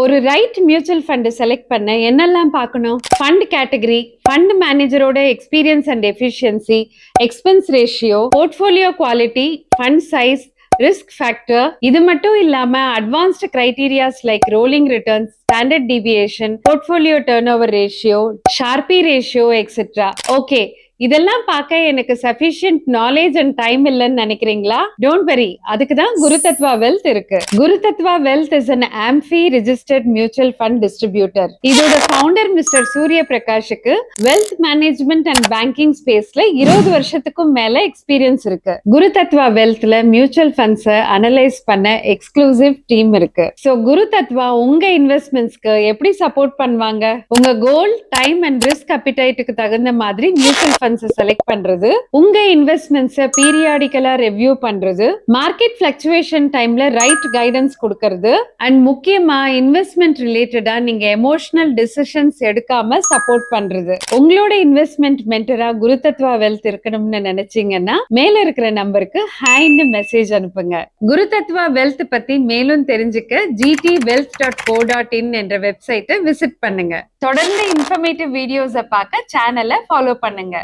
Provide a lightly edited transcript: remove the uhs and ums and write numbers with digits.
ஒரு right mutual fund select பண்ண என்னெல்லாம் பார்க்கணும்? ஃபண்ட் கேட்டகரி, ஃபண்ட் மேனேஜரோட experience and efficiency, expense ratio, portfolio quality, fund size, risk factor. இது மட்டும் இல்லாம advanced criterias like rolling returns, standard deviation, portfolio turnover ratio, Sharpe ratio etcetera. Okay, இதெல்லாம் பார்க்க எனக்கு சஃபிஷியன்ட் நாலேஜ் அண்ட் டைம் இல்லைன்னு நினைக்கிறீங்களா? Don't worry, அதுக்கு தான் குருதத்வா வெல்த் இருக்கு. Gurutatva wealth is an AMFI registered mutual fund distributor. இதோட ஃபவுண்டர் மிஸ்டர் சூரிய பிரகாஷுக்கு வெல்த் மேனேஜ்மெண்ட் அண்ட் பேங்கிங் ஸ்பேஸ்ல 20 வருஷத்துக்கும் மேல எக்ஸ்பீரியன்ஸ் இருக்கு. குருதத்வா வெல்த்ல மியூச்சுவல் ஃபண்ட்ஸை அனலைஸ் பண்ண எக்ஸ்க்ளூசிவ் டீம் இருக்கு. ஸோ குருதத்வா உங்க இன்வெஸ்ட்மெண்ட்ஸ்க்கு எப்படி சப்போர்ட் பண்ணுவாங்க? உங்க கோல், டைம் அண்ட் ரிஸ்க் அப்பிடைட்டுக்கு தகுந்த மாதிரி மியூச்சுவல் செலக்ட் பண்றது, உங்க இன்வெஸ்ட்மெண்ட்ஸை பீரியாடிக்கலா ரிவ்யூ பண்றது, மார்க்கெட் ஃபிளக்சுவேஷன் டைம்ல ரைட் கைடன்ஸ் கொடுக்கறது, அண்ட் முக்கியமா இன்வெஸ்ட்மெண்ட் ரிலேட்டடா நீங்க எமோஷனல் டிசிஷன்ஸ் எடுக்காம சப்போர்ட் பண்றது. உங்களோட இன்வெஸ்ட்மெண்ட் மென்டரா குருதத்வா வெல்த் இருக்கணும்னு நினைச்சீங்கன்னா மேல இருக்கிற நம்பருக்கு ஹைன்னு மெசேஜ் அனுப்புங்க. குருதத்வா வெல்த் பத்தி மேலும் தெரிஞ்சுக்க gtwealth.co.in என்ற வெப்சைட்டை விசிட் பண்ணுங்க. தொடர்ந்து இன்ஃபர்மேட்டிவ் வீடியோஸை பார்க்க சேனலை ஃபாலோ பண்ணுங்க.